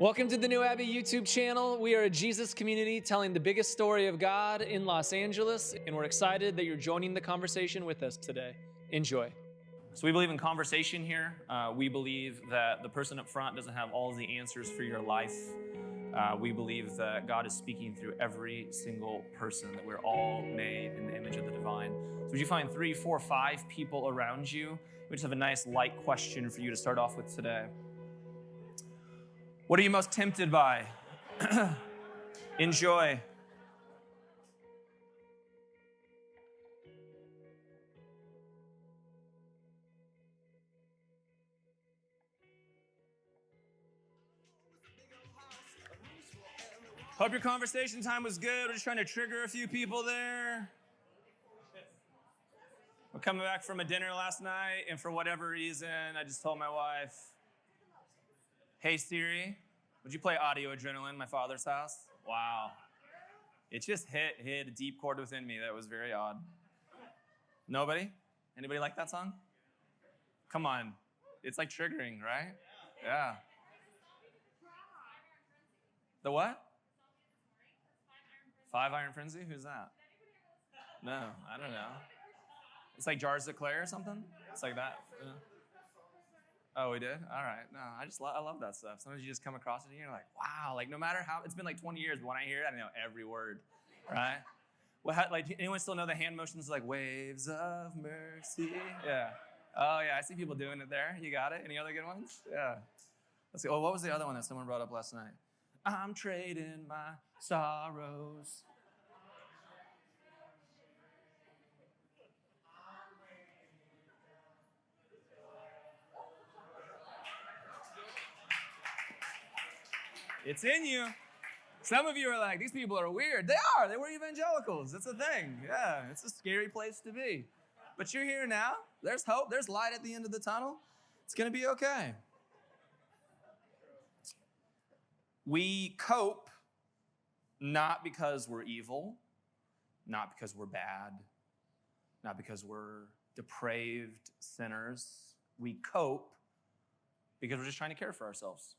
Welcome to the New Abbey YouTube channel. We are a Jesus community telling the biggest story of God in Los Angeles, and we're excited that you're joining the conversation with us today. Enjoy. So we believe in conversation here. We believe that the person up front doesn't have all of the answers for your life. We believe that God is speaking through every single person, that we're all made in the image of the divine. So would you find 3, 4, 5 people around you? We just have a nice light question for you to start off with today. What are you most tempted by? Enjoy. Hope your conversation time was good. We're just trying to trigger a few people there. We're coming back from a dinner last night, and for whatever reason, I just told my wife, hey Siri, would you play Audio Adrenaline, my father's house? Wow. It just hit a deep chord within me that was very odd. Nobody? Anybody like that song? Come on. It's like triggering, right? Yeah. The what? 5 Iron Frenzy? Who's that? No, I don't know. It's like Jars of Clay or something? It's like that. Yeah. Oh, we did? All right. No, I love that stuff. Sometimes you just come across it and you're like, wow. Like no matter how, it's been like 20 years, but when I hear it, I know every word, right? Like anyone still know the hand motions like waves of mercy? Yeah. Oh yeah, I see people doing it there. You got it? Any other good ones? Yeah. Let's see. Oh, what was the other one that someone brought up last night? I'm trading my sorrows. It's in you. Some of you are like, these people are weird. They are. They were evangelicals. It's a thing. Yeah, it's a scary place to be. But you're here now. There's hope. There's light at the end of the tunnel. It's going to be okay. We cope not because we're evil, not because we're bad, not because we're depraved sinners. We cope because we're just trying to care for ourselves.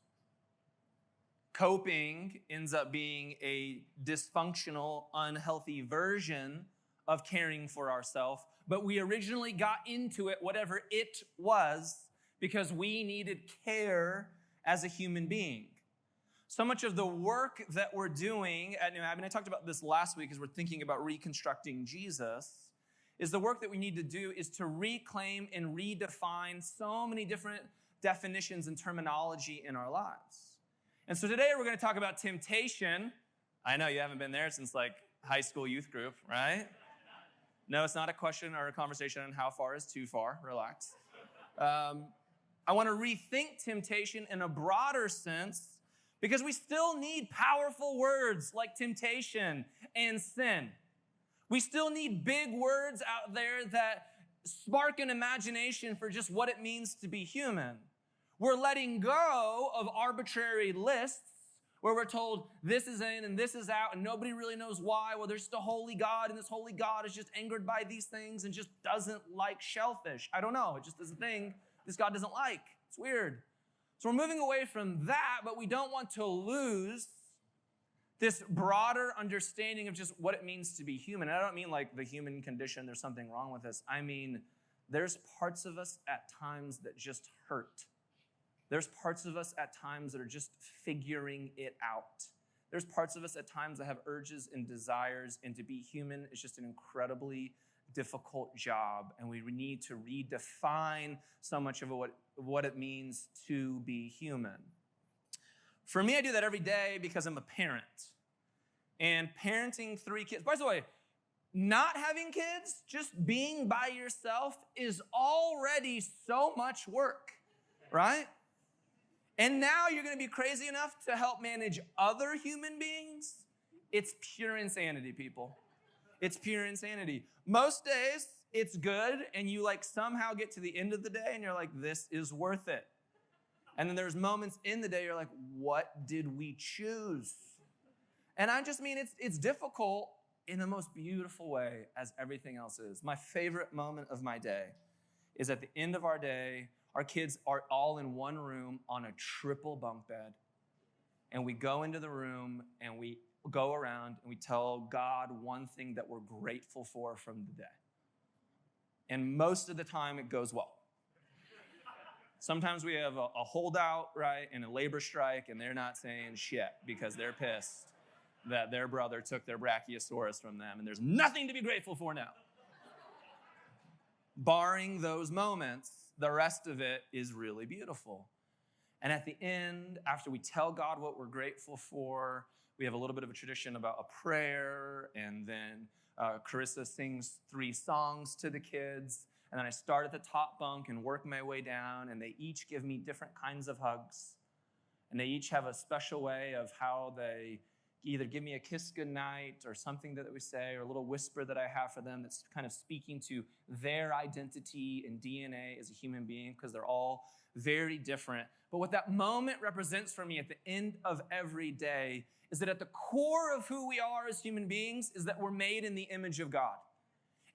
Coping ends up being a dysfunctional, unhealthy version of caring for ourselves, but we originally got into it, whatever it was, because we needed care as a human being. So much of the work that we're doing at New Abbey, and I talked about this last week as we're thinking about reconstructing Jesus, is the work that we need to do is to reclaim and redefine so many different definitions and terminology in our lives. And so today we're going to talk about temptation. I know you haven't been there since like high school youth group, right? No, it's not a question or a conversation on how far is too far. Relax. I want to rethink temptation in a broader sense because we still need powerful words like temptation and sin. We still need big words out there that spark an imagination for just what it means to be human. We're letting go of arbitrary lists where we're told this is in and this is out and nobody really knows why. Well, there's just a holy God and this holy God is just angered by these things and just doesn't like shellfish. I don't know. It just is a thing this God doesn't like. It's weird. So we're moving away from that, but we don't want to lose this broader understanding of just what it means to be human. And I don't mean like the human condition, there's something wrong with us. I mean, there's parts of us at times that just hurt. There's parts of us at times that are just figuring it out. There's parts of us at times that have urges and desires, and to be human is just an incredibly difficult job, and we need to redefine so much of what it means to be human. For me, I do that every day because I'm a parent. And parenting 3 kids, by the way, not having kids, just being by yourself is already so much work, right? And now you're going to be crazy enough to help manage other human beings? It's pure insanity, people. It's pure insanity. Most days, it's good, and you like somehow get to the end of the day, and you're like, this is worth it. And then there's moments in the day you're like, what did we choose? And I just mean it's difficult in the most beautiful way as everything else is. My favorite moment of my day is at the end of our day, our kids are all in one room on a triple bunk bed. and we go into the room and we go around and we tell God one thing that we're grateful for from the day. And most of the time it goes well. Sometimes we have a holdout, right, and a labor strike, and they're not saying shit because they're pissed that their brother took their brachiosaurus from them, and there's nothing to be grateful for now. Barring those moments, the rest of it is really beautiful. And at the end, after we tell God what we're grateful for, we have a little bit of a tradition about a prayer, and then Carissa sings 3 songs to the kids, and then I start at the top bunk and work my way down, and they each give me different kinds of hugs, and they each have a special way of how they either give me a kiss goodnight or something that we say, or a little whisper that I have for them that's kind of speaking to their identity and DNA as a human being, because they're all very different. But what that moment represents for me at the end of every day is that at the core of who we are as human beings is that we're made in the image of God.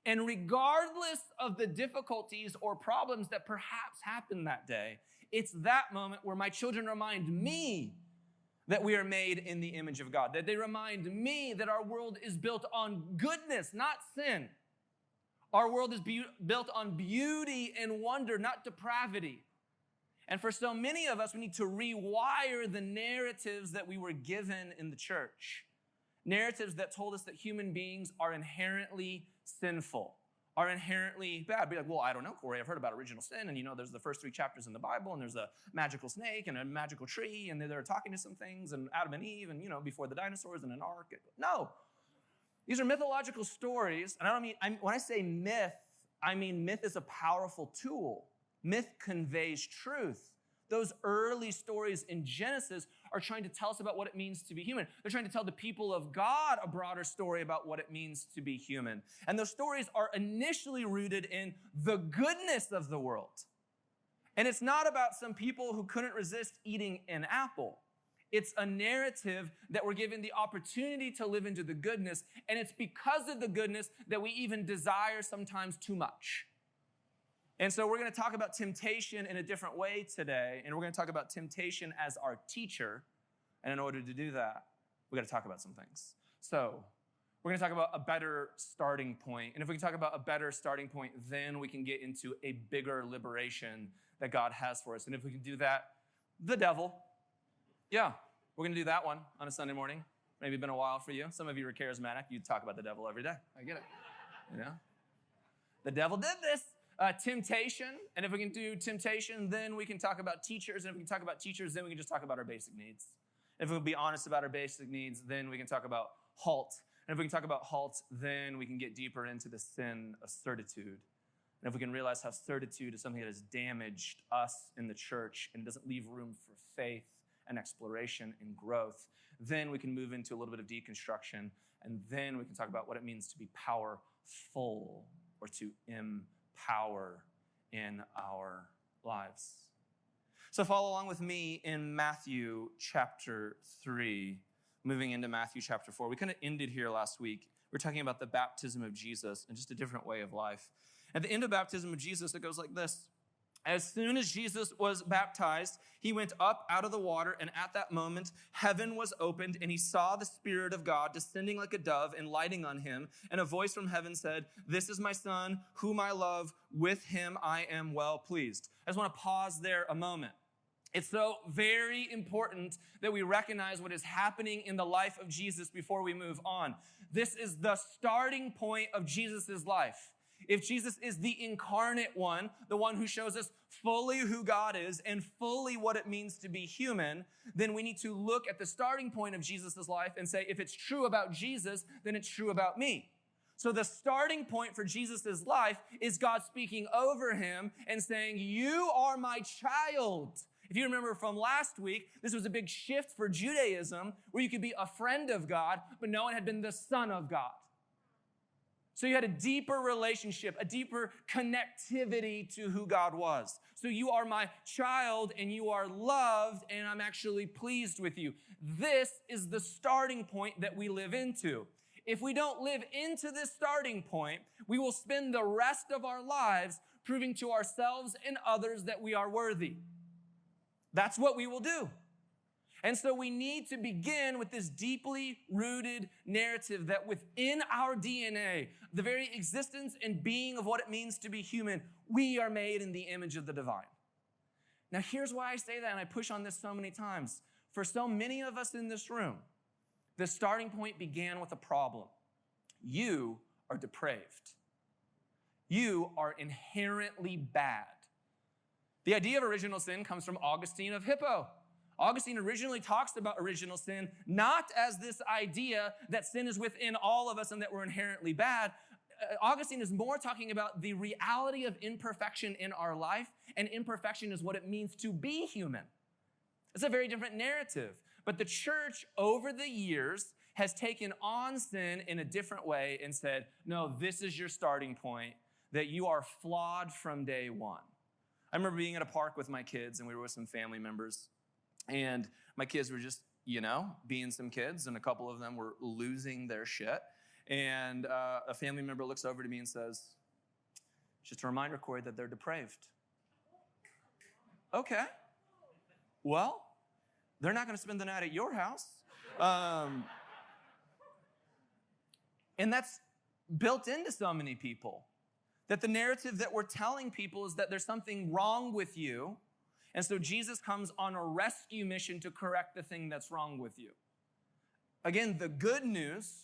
And regardless of the difficulties or problems that perhaps happen that day, it's that moment where my children remind me that we are made in the image of God, that they remind me that our world is built on goodness, not sin. Our world is built on beauty and wonder, not depravity. And for so many of us, we need to rewire the narratives that we were given in the church. Narratives that told us that human beings are inherently sinful, are inherently bad. Be like, well, I don't know, Corey, I've heard about original sin, and there's the first 3 chapters in the Bible, and there's a magical snake and a magical tree, and they're talking to some things, and Adam and Eve, and before the dinosaurs and an ark. No. These are mythological stories, and when I say myth, I mean myth is a powerful tool. Myth conveys truth. Those early stories in Genesis are trying to tell us about what it means to be human. They're trying to tell the people of God a broader story about what it means to be human. And those stories are initially rooted in the goodness of the world. And it's not about some people who couldn't resist eating an apple. It's a narrative that we're given the opportunity to live into the goodness, and it's because of the goodness that we even desire sometimes too much. And so we're going to talk about temptation in a different way today, and we're going to talk about temptation as our teacher. And in order to do that, we've got to talk about some things. So we're going to talk about a better starting point. And if we can talk about a better starting point, then we can get into a bigger liberation that God has for us. And if we can do that, the devil. Yeah, we're going to do that one on a Sunday morning. Maybe been a while for you. Some of you are charismatic. You talk about the devil every day. I get it. The devil did this. Temptation, and if we can do temptation, then we can talk about teachers, and if we can talk about teachers, then we can just talk about our basic needs. If we'll be honest about our basic needs, then we can talk about halt, and if we can talk about halt, then we can get deeper into the sin of certitude. And if we can realize how certitude is something that has damaged us in the church and doesn't leave room for faith and exploration and growth, then we can move into a little bit of deconstruction, and then we can talk about what it means to be powerful or to empower in our lives. So follow along with me in Matthew chapter 3, moving into Matthew chapter 4. We kind of ended here last week. We're talking about the baptism of Jesus and just a different way of life. At the end of baptism of Jesus, it goes like this. As soon as Jesus was baptized, he went up out of the water, and at that moment, heaven was opened, and he saw the Spirit of God descending like a dove and lighting on him. And a voice from heaven said, "This is my Son, whom I love. With him I am well pleased." I just want to pause there a moment. It's so very important that we recognize what is happening in the life of Jesus before we move on. This is the starting point of Jesus' life. If Jesus is the incarnate one, the one who shows us fully who God is and fully what it means to be human, then we need to look at the starting point of Jesus' life and say, if it's true about Jesus, then it's true about me. So the starting point for Jesus' life is God speaking over him and saying, "You are my child." If you remember from last week, this was a big shift for Judaism, where you could be a friend of God, but no one had been the son of God. So you had a deeper relationship, a deeper connectivity to who God was. So you are my child, and you are loved, and I'm actually pleased with you. This is the starting point that we live into. If we don't live into this starting point, we will spend the rest of our lives proving to ourselves and others that we are worthy. That's what we will do. And so we need to begin with this deeply rooted narrative that within our DNA, the very existence and being of what it means to be human, we are made in the image of the divine. Now, here's why I say that, and I push on this so many times. For so many of us in this room, the starting point began with a problem. You are depraved. You are inherently bad. The idea of original sin comes from Augustine of Hippo. Augustine originally talks about original sin not as this idea that sin is within all of us and that we're inherently bad. Augustine is more talking about the reality of imperfection in our life, and imperfection is what it means to be human. It's a very different narrative. But the church over the years has taken on sin in a different way and said, no, this is your starting point, that you are flawed from day one. I remember being at a park with my kids, and we were with some family members. And my kids were just, being some kids, and a couple of them were losing their shit. And a family member looks over to me and says, just a reminder, Corey, that they're depraved. Okay. Well, they're not going to spend the night at your house. And that's built into so many people, that the narrative that we're telling people is that there's something wrong with you. And so Jesus comes on a rescue mission to correct the thing that's wrong with you. Again, the good news,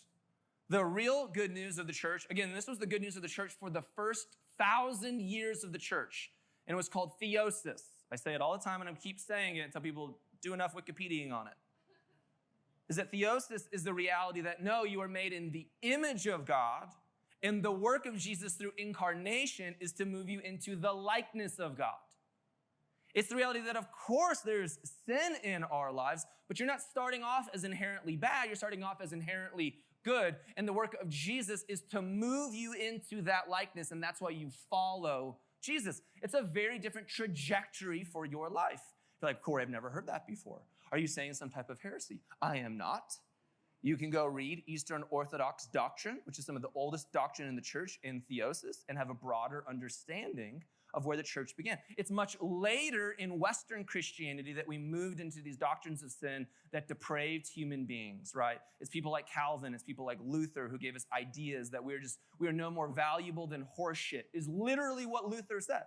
the real good news of the church, again, this was the good news of the church for the first 1,000 years of the church. And it was called theosis. I say it all the time, and I keep saying it until people do enough Wikipediaing on it. Is that theosis is the reality that, no, you are made in the image of God, and the work of Jesus through incarnation is to move you into the likeness of God. It's the reality that, of course, there's sin in our lives, but you're not starting off as inherently bad. You're starting off as inherently good. And the work of Jesus is to move you into that likeness, and that's why you follow Jesus. It's a very different trajectory for your life. You're like, Corey, I've never heard that before. Are you saying some type of heresy? I am not. You can go read Eastern Orthodox doctrine, which is some of the oldest doctrine in the church in theosis, and have a broader understanding of where the church began. It's much later in Western Christianity that we moved into these doctrines of sin that depraved human beings, right? It's people like Calvin, it's people like Luther who gave us ideas that we are no more valuable than horse shit, is literally what Luther says.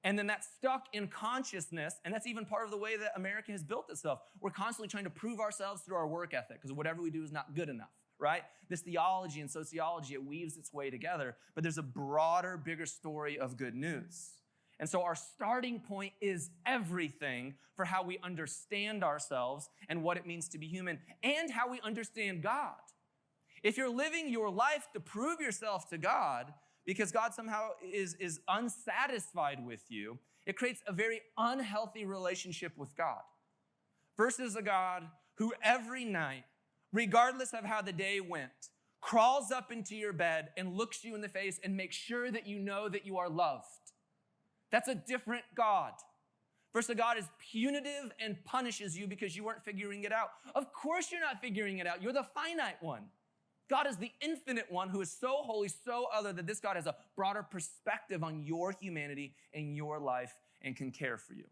And then that's stuck in consciousness, and that's even part of the way that America has built itself. We're constantly trying to prove ourselves through our work ethic, because whatever we do is not good enough, right? This theology and sociology, it weaves its way together, but there's a broader, bigger story of good news. And so our starting point is everything for how we understand ourselves and what it means to be human, and how we understand God. If you're living your life to prove yourself to God, because God somehow is unsatisfied with you, it creates a very unhealthy relationship with God. Versus a God who every night, regardless of how the day went, crawls up into your bed and looks you in the face and makes sure that you know that you are loved. That's a different God. Versus a God is punitive and punishes you because you weren't figuring it out. Of course you're not figuring it out. You're the finite one. God is the infinite one who is so holy, so other, that this God has a broader perspective on your humanity and your life and can care for you.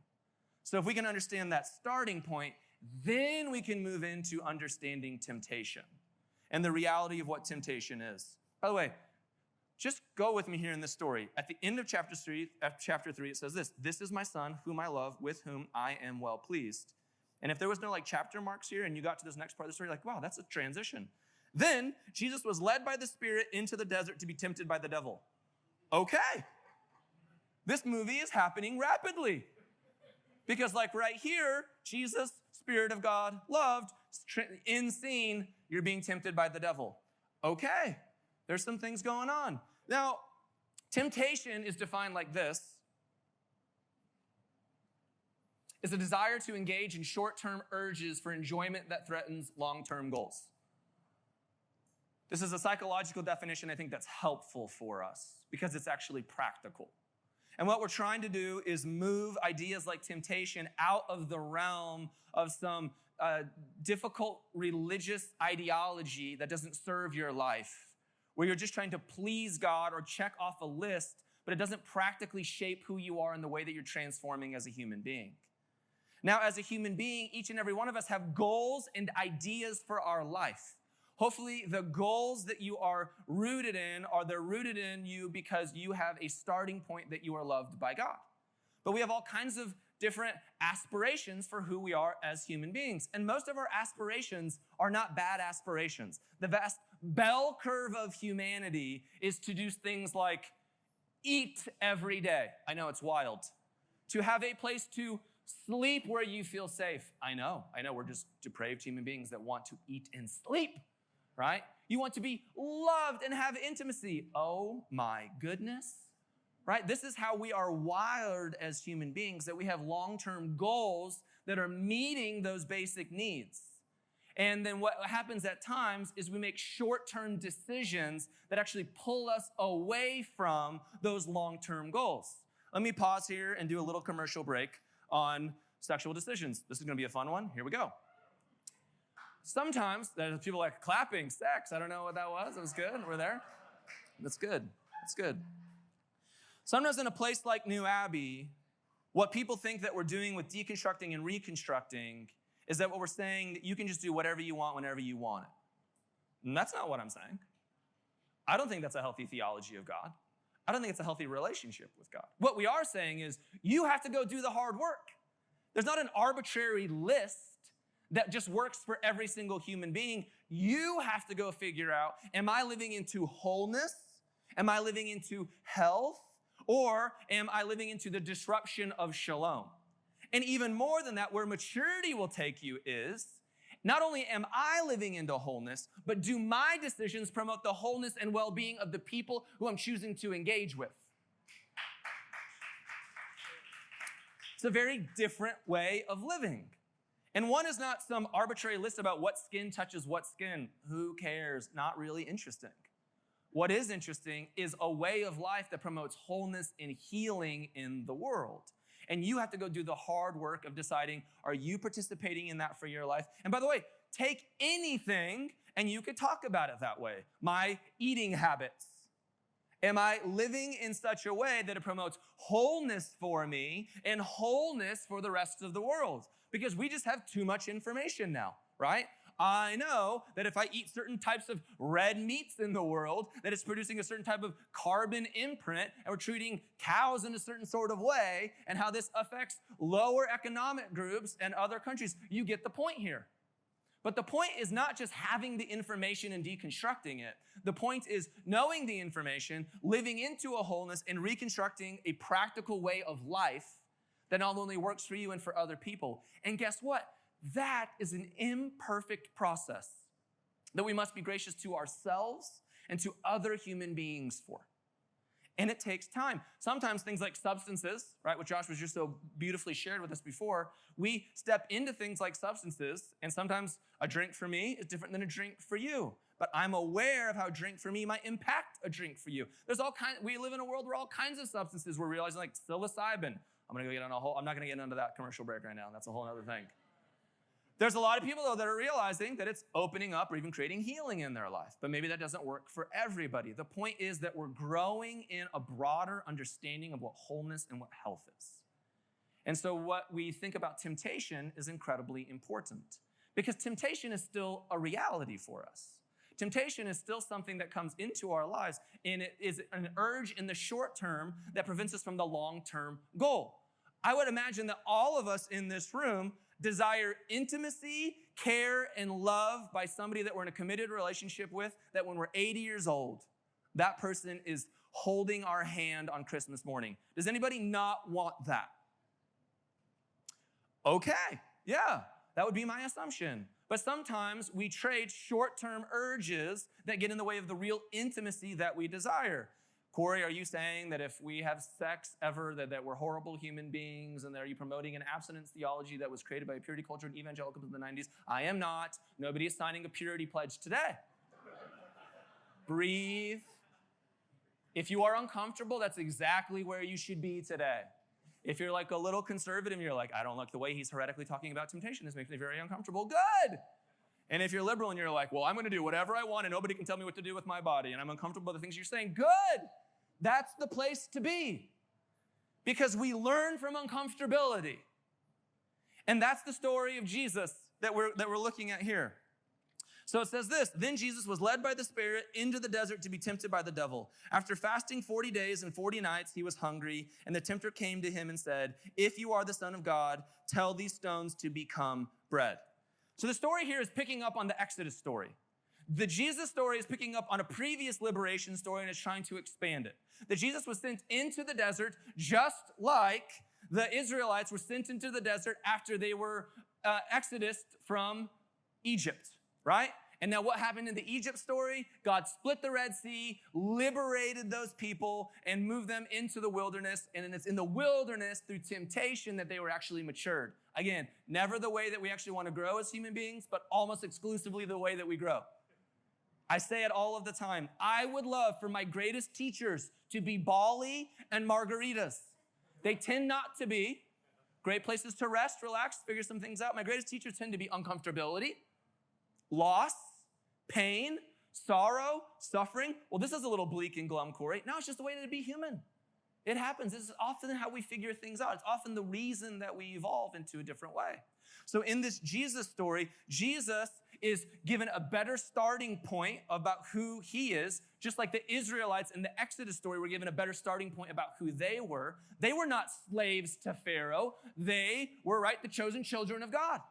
So if we can understand that starting point, then we can move into understanding temptation and the reality of what temptation is. By the way, just go with me here in this story. At the end of chapter 3, it says this: "This is my son whom I love, with whom I am well pleased." And if there was no chapter marks here and you got to this next part of the story, wow, that's a transition. Then Jesus was led by the Spirit into the desert to be tempted by the devil. Okay. This movie is happening rapidly. Because right here, Jesus, Spirit of God, loved, in scene, you're being tempted by the devil. Okay. There's some things going on. Now, temptation is defined like this. It's a desire to engage in short-term urges for enjoyment that threatens long-term goals. This is a psychological definition I think that's helpful for us because it's actually practical. And what we're trying to do is move ideas like temptation out of the realm of some difficult religious ideology that doesn't serve your life, where you're just trying to please God or check off a list, but it doesn't practically shape who you are in the way that you're transforming as a human being. Now, as a human being, each and every one of us have goals and ideas for our life. Hopefully, the goals that you are rooted in they're rooted in you because you have a starting point that you are loved by God. But we have all kinds of different aspirations for who we are as human beings. And most of our aspirations are not bad aspirations. The vast bell curve of humanity is to do things like eat every day. I know, it's wild. To have a place to sleep where you feel safe. I know, we're just depraved human beings that want to eat and sleep, right? You want to be loved and have intimacy. Oh my goodness, right? This is how we are wired as human beings, that we have long-term goals that are meeting those basic needs. And then what happens at times is we make short-term decisions that actually pull us away from those long-term goals. Let me pause here and do a little commercial break on sexual decisions. This is going to be a fun one. Here we go. Sometimes there's people like clapping, sex. I don't know what that was. It was good. We're there. That's good. That's good. Sometimes in a place like New Abbey, what people think that we're doing with deconstructing and reconstructing is that what we're saying that you can just do whatever you want whenever you want it. And that's not what I'm saying. I don't think that's a healthy theology of God. I don't think it's a healthy relationship with God. What we are saying is you have to go do the hard work. There's not an arbitrary list that just works for every single human being. You have to go figure out, am I living into wholeness? Am I living into health? Or am I living into the disruption of shalom? And even more than that, where maturity will take you is, not only am I living into wholeness, but do my decisions promote the wholeness and well-being of the people who I'm choosing to engage with? It's a very different way of living. And one is not some arbitrary list about what skin touches what skin. Who cares? Not really interesting. What is interesting is a way of life that promotes wholeness and healing in the world. And you have to go do the hard work of deciding, are you participating in that for your life? And by the way, take anything and you could talk about it that way. My eating habits. Am I living in such a way that it promotes wholeness for me and wholeness for the rest of the world? Because we just have too much information now, right? I know that if I eat certain types of red meats in the world, that it's producing a certain type of carbon imprint, and we're treating cows in a certain sort of way, and how this affects lower economic groups and other countries. You get the point here. But the point is not just having the information and deconstructing it. The point is knowing the information, living into a wholeness, and reconstructing a practical way of life that not only works for you and for other people. And guess what? That is an imperfect process that we must be gracious to ourselves and to other human beings for. And it takes time. Sometimes things like substances, right, which Josh was just so beautifully shared with us before, we step into things like substances, and sometimes a drink for me is different than a drink for you. But I'm aware of how a drink for me might impact a drink for you. We live in a world where all kinds of substances we're realizing, like psilocybin. I'm not going to get into that commercial break right now. That's a whole other thing. There's a lot of people, though, that are realizing that it's opening up or even creating healing in their life. But maybe that doesn't work for everybody. The point is that we're growing in a broader understanding of what wholeness and what health is. And so what we think about temptation is incredibly important, because temptation is still a reality for us. Temptation is still something that comes into our lives, and it is an urge in the short term that prevents us from the long-term goal. I would imagine that all of us in this room desire intimacy, care, and love by somebody that we're in a committed relationship with, that when we're 80 years old, that person is holding our hand on Christmas morning. Does anybody not want that? Okay, yeah, that would be my assumption. But sometimes we trade short-term urges that get in the way of the real intimacy that we desire. Corey, are you saying that if we have sex ever, that we're horrible human beings, and are you promoting an abstinence theology that was created by a purity culture and evangelicalism in the 90s? I am not. Nobody is signing a purity pledge today. Breathe. If you are uncomfortable, that's exactly where you should be today. If you're like a little conservative and you're like, I don't like the way he's heretically talking about temptation, this makes me very uncomfortable, good. And if you're liberal and you're like, well, I'm going to do whatever I want and nobody can tell me what to do with my body and I'm uncomfortable with the things you're saying, good. That's the place to be. Because we learn from uncomfortability. And that's the story of Jesus that we're looking at here. So it says this, then Jesus was led by the Spirit into the desert to be tempted by the devil. After fasting 40 days and 40 nights, he was hungry, and the tempter came to him and said, if you are the Son of God, tell these stones to become bread. So the story here is picking up on the Exodus story. The Jesus story is picking up on a previous liberation story and is trying to expand it. That Jesus was sent into the desert just like the Israelites were sent into the desert after they were exodused from Egypt, right? And now what happened in the Egypt story? God split the Red Sea, liberated those people, and moved them into the wilderness. And it's in the wilderness through temptation that they were actually matured. Again, never the way that we actually want to grow as human beings, but almost exclusively the way that we grow. I say it all of the time. I would love for my greatest teachers to be Bali and margaritas. They tend not to be. Great places to rest, relax, figure some things out. My greatest teachers tend to be uncomfortability, loss, pain, sorrow, suffering. Well, this is a little bleak and glum, Corey. No, it's just the way to be human. It happens. This is often how we figure things out. It's often the reason that we evolve into a different way. So in this Jesus story, Jesus is given a better starting point about who he is, just like the Israelites in the Exodus story were given a better starting point about who they were. They were not slaves to Pharaoh. They were, right, the chosen children of God.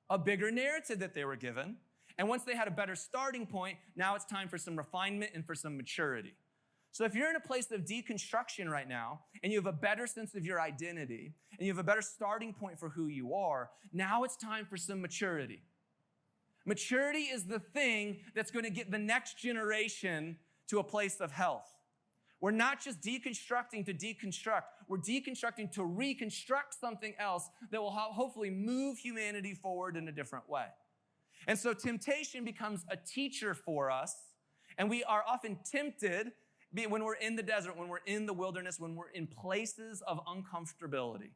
A bigger narrative that they were given. And once they had a better starting point, now it's time for some refinement and for some maturity. So if you're in a place of deconstruction right now, and you have a better sense of your identity, and you have a better starting point for who you are, now it's time for some maturity. Maturity is the thing that's going to get the next generation to a place of health. We're not just deconstructing to deconstruct. We're deconstructing to reconstruct something else that will hopefully move humanity forward in a different way. And so temptation becomes a teacher for us, and we are often tempted when we're in the desert, when we're in the wilderness, when we're in places of uncomfortability.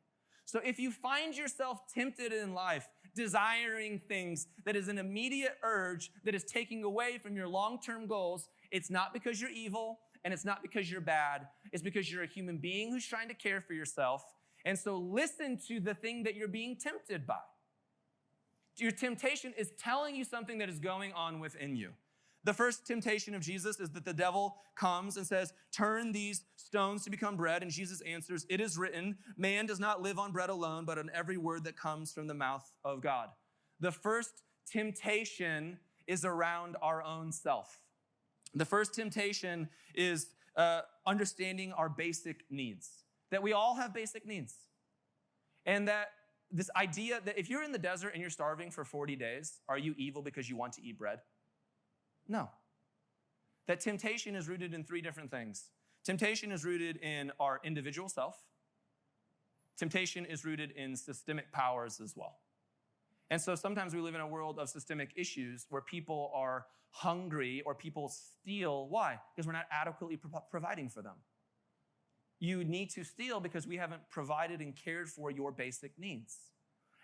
So if you find yourself tempted in life, desiring things that is an immediate urge that is taking away from your long-term goals, it's not because you're evil and it's not because you're bad. It's because you're a human being who's trying to care for yourself. And so listen to the thing that you're being tempted by. Your temptation is telling you something that is going on within you. The first temptation of Jesus is that the devil comes and says, turn these stones to become bread. And Jesus answers, it is written, man does not live on bread alone, but on every word that comes from the mouth of God. The first temptation is around our own self. The first temptation is understanding our basic needs, that we all have basic needs. And that this idea that if you're in the desert and you're starving for 40 days, are you evil because you want to eat bread? No. That temptation is rooted in three different things. Temptation is rooted in our individual self. Temptation is rooted in systemic powers as well. And so sometimes we live in a world of systemic issues where people are hungry or people steal. Why? Because we're not adequately providing for them. You need to steal because we haven't provided and cared for your basic needs.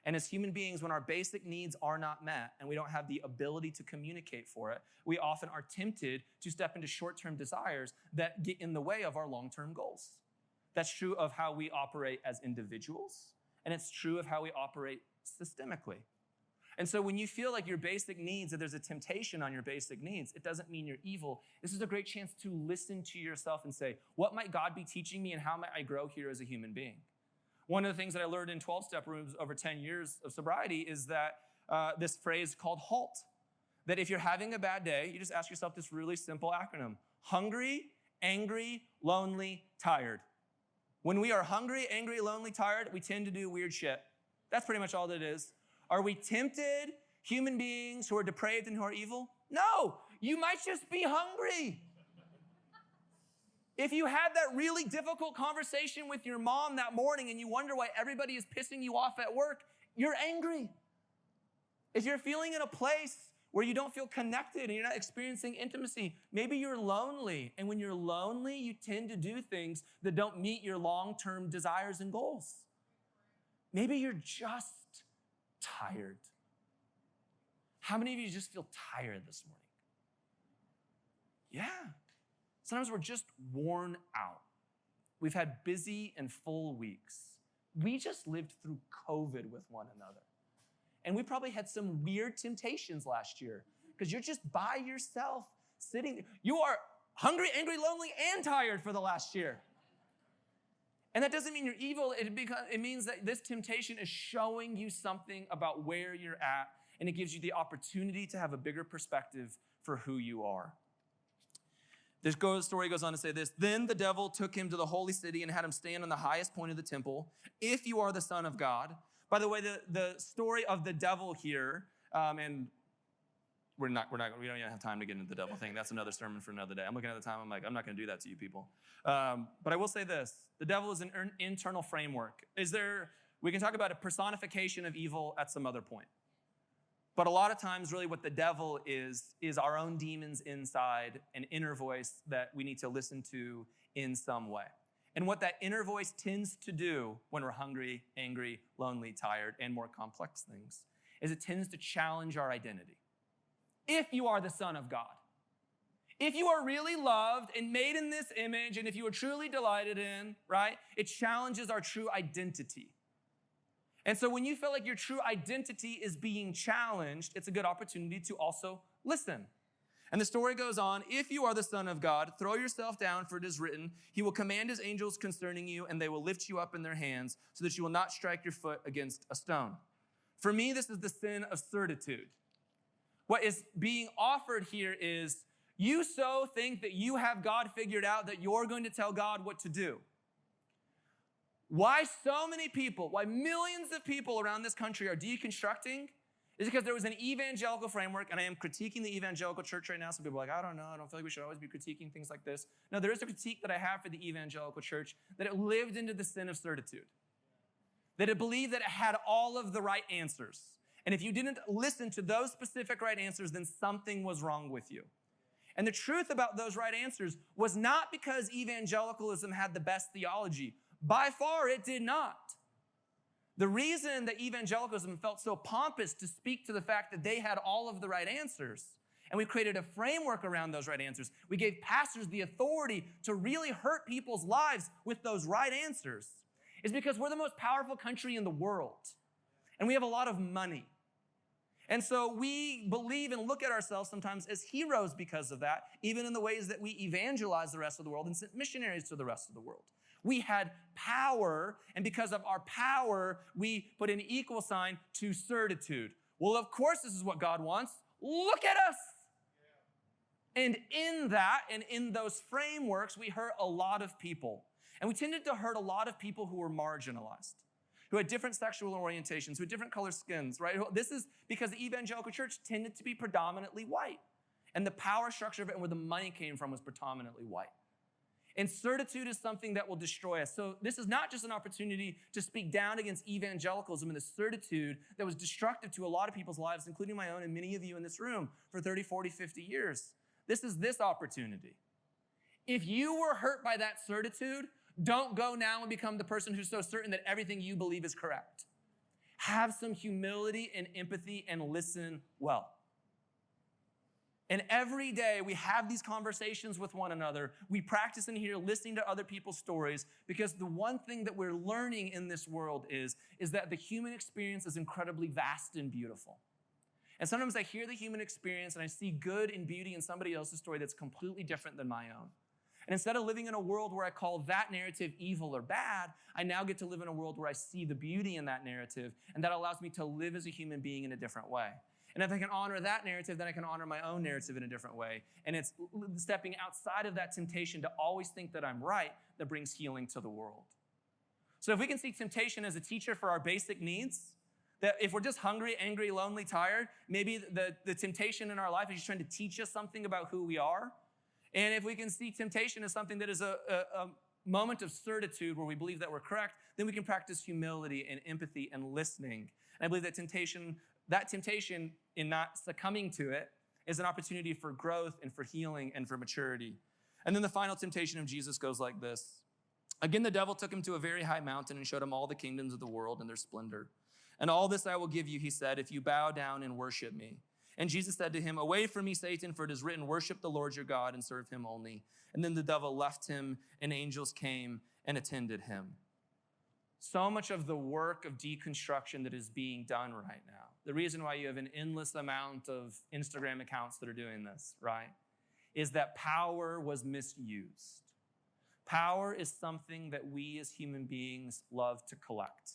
And as human beings, when our basic needs are not met and we don't have the ability to communicate for it, we often are tempted to step into short-term desires that get in the way of our long-term goals. That's true of how we operate as individuals, and it's true of how we operate systemically. And so when you feel like your basic needs, that there's a temptation on your basic needs, it doesn't mean you're evil. This is a great chance to listen to yourself and say, what might God be teaching me and how might I grow here as a human being? One of the things that I learned in 12-step rooms over 10 years of sobriety is that this phrase called HALT. That if you're having a bad day, you just ask yourself this really simple acronym. Hungry, angry, lonely, tired. When we are hungry, angry, lonely, tired, we tend to do weird shit. That's pretty much all that it is. Are we tempted human beings who are depraved and who are evil? No, you might just be hungry. If you had that really difficult conversation with your mom that morning and you wonder why everybody is pissing you off at work, you're angry. If you're feeling in a place where you don't feel connected and you're not experiencing intimacy, maybe you're lonely. And when you're lonely, you tend to do things that don't meet your long-term desires and goals. Maybe you're just tired. How many of you just feel tired this morning? Yeah. Sometimes we're just worn out. We've had busy and full weeks. We just lived through COVID with one another. And we probably had some weird temptations last year because you're just by yourself sitting. You are hungry, angry, lonely, and tired for the last year. And that doesn't mean you're evil. It means that this temptation is showing you something about where you're at, and it gives you the opportunity to have a bigger perspective for who you are. This story goes on to say this. Then the devil took him to the holy city and had him stand on the highest point of the temple. If you are the Son of God. By the way, the story of the devil here, and we don't even have time to get into the devil thing. That's another sermon for another day. I'm looking at the time. I'm like, I'm not going to do that to you people. But I will say this. The devil is an internal framework. We can talk about a personification of evil at some other point. But a lot of times, really what the devil is our own demons inside, an inner voice that we need to listen to in some way. And what that inner voice tends to do when we're hungry, angry, lonely, tired, and more complex things is it tends to challenge our identity. If you are the Son of God, if you are really loved and made in this image, and if you are truly delighted in, right, it challenges our true identity. And so when you feel like your true identity is being challenged, it's a good opportunity to also listen. And the story goes on, if you are the Son of God, throw yourself down, for it is written, he will command his angels concerning you, and they will lift you up in their hands so that you will not strike your foot against a stone. For me, this is the sin of certitude. What is being offered here is you so think that you have God figured out that you're going to tell God what to do. Why so many people, why millions of people around this country are deconstructing is because there was an evangelical framework, and I am critiquing the evangelical church right now. Some people are like, I don't know, I don't feel like we should always be critiquing things like this. No, there is a critique that I have for the evangelical church, that it lived into the sin of certitude, that it believed that it had all of the right answers. And if you didn't listen to those specific right answers, then something was wrong with you. And the truth about those right answers was not because evangelicalism had the best theology. By far, it did not. The reason that evangelicalism felt so pompous to speak to the fact that they had all of the right answers, and we created a framework around those right answers. We gave pastors the authority to really hurt people's lives with those right answers, is because we're the most powerful country in the world, and we have a lot of money. And so we believe and look at ourselves sometimes as heroes because of that, even in the ways that we evangelize the rest of the world and sent missionaries to the rest of the world. We had power, and because of our power, we put an equal sign to certitude. Well, of course, this is what God wants. Look at us. And in that, and in those frameworks, we hurt a lot of people. And we tended to hurt a lot of people who were marginalized, who had different sexual orientations, who had different color skins, right? This is because the evangelical church tended to be predominantly white. And the power structure of it and where the money came from was predominantly white. And certitude is something that will destroy us. So this is not just an opportunity to speak down against evangelicalism and the certitude that was destructive to a lot of people's lives, including my own and many of you in this room for 30, 40, 50 years. This is this opportunity. If you were hurt by that certitude, don't go now and become the person who's so certain that everything you believe is correct. Have some humility and empathy and listen well. And every day we have these conversations with one another. We practice in here listening to other people's stories, because the one thing that we're learning in this world is that the human experience is incredibly vast and beautiful. And sometimes I hear the human experience and I see good and beauty in somebody else's story that's completely different than my own. And instead of living in a world where I call that narrative evil or bad, I now get to live in a world where I see the beauty in that narrative, and that allows me to live as a human being in a different way. And if I can honor that narrative, then I can honor my own narrative in a different way. And it's stepping outside of that temptation to always think that I'm right that brings healing to the world. So if we can see temptation as a teacher for our basic needs, that if we're just hungry, angry, lonely, tired, maybe the temptation in our life is just trying to teach us something about who we are. And if we can see temptation as something that is a moment of certitude where we believe that we're correct, then we can practice humility and empathy and listening. And I believe that temptation in not succumbing to it is an opportunity for growth and for healing and for maturity. And then the final temptation of Jesus goes like this. Again, the devil took him to a very high mountain and showed him all the kingdoms of the world and their splendor. And all this I will give you, he said, if you bow down and worship me. And Jesus said to him, away from me, Satan, for it is written, worship the Lord your God and serve him only. And then the devil left him, and angels came and attended him. So much of the work of deconstruction that is being done right now, the reason why you have an endless amount of Instagram accounts that are doing this, right, is that power was misused. Power is something that we as human beings love to collect.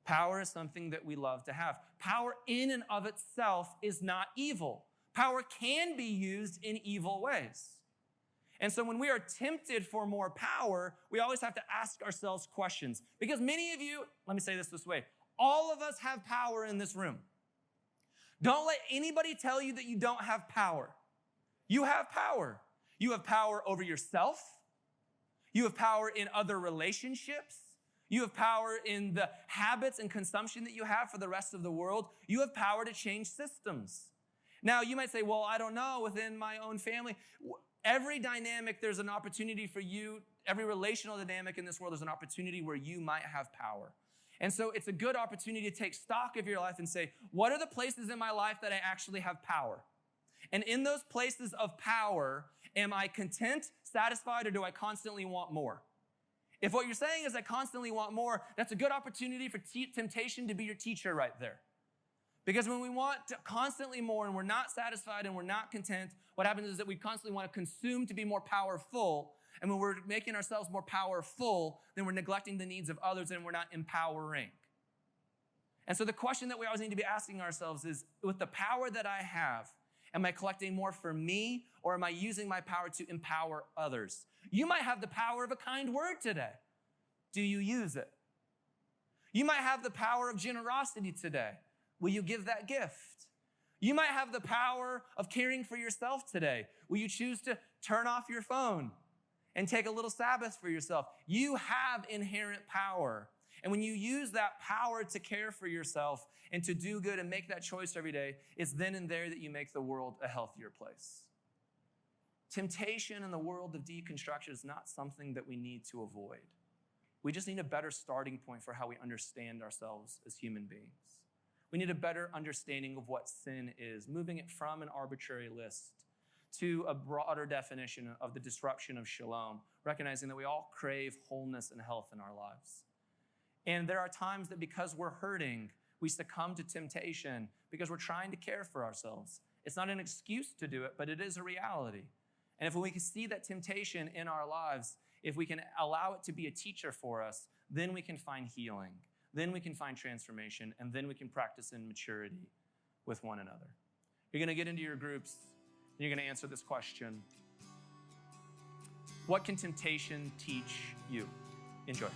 Power is something that we love to have. Power in and of itself is not evil. Power can be used in evil ways. And so when we are tempted for more power, we always have to ask ourselves questions. Because many of you, let me say this way, all of us have power in this room. Don't let anybody tell you that you don't have power. You have power. You have power over yourself. You have power in other relationships. You have power in the habits and consumption that you have for the rest of the world. You have power to change systems. Now, you might say, well, I don't know, within my own family. Every dynamic, there's an opportunity for you. Every relational dynamic in this world, there's an opportunity where you might have power. And so it's a good opportunity to take stock of your life and say, what are the places in my life that I actually have power? And in those places of power, am I content, satisfied, or do I constantly want more? If what you're saying is I constantly want more, that's a good opportunity for temptation to be your teacher right there. Because when we want constantly more and we're not satisfied and we're not content, what happens is that we constantly want to consume to be more powerful. And when we're making ourselves more powerful, then we're neglecting the needs of others and we're not empowering. And so the question that we always need to be asking ourselves is, with the power that I have, am I collecting more for me, or am I using my power to empower others? You might have the power of a kind word today. Do you use it? You might have the power of generosity today. Will you give that gift? You might have the power of caring for yourself today. Will you choose to turn off your phone and take a little Sabbath for yourself? You have inherent power. And when you use that power to care for yourself and to do good and make that choice every day, it's then and there that you make the world a healthier place. Temptation in the world of deconstruction is not something that we need to avoid. We just need a better starting point for how we understand ourselves as human beings. We need a better understanding of what sin is, moving it from an arbitrary list to a broader definition of the disruption of shalom, recognizing that we all crave wholeness and health in our lives. And there are times that because we're hurting, we succumb to temptation because we're trying to care for ourselves. It's not an excuse to do it, but it is a reality. And if we can see that temptation in our lives, if we can allow it to be a teacher for us, then we can find healing, then we can find transformation, and then we can practice in maturity with one another. You're going to get into your groups, and you're going to answer this question. What can temptation teach you? Enjoy.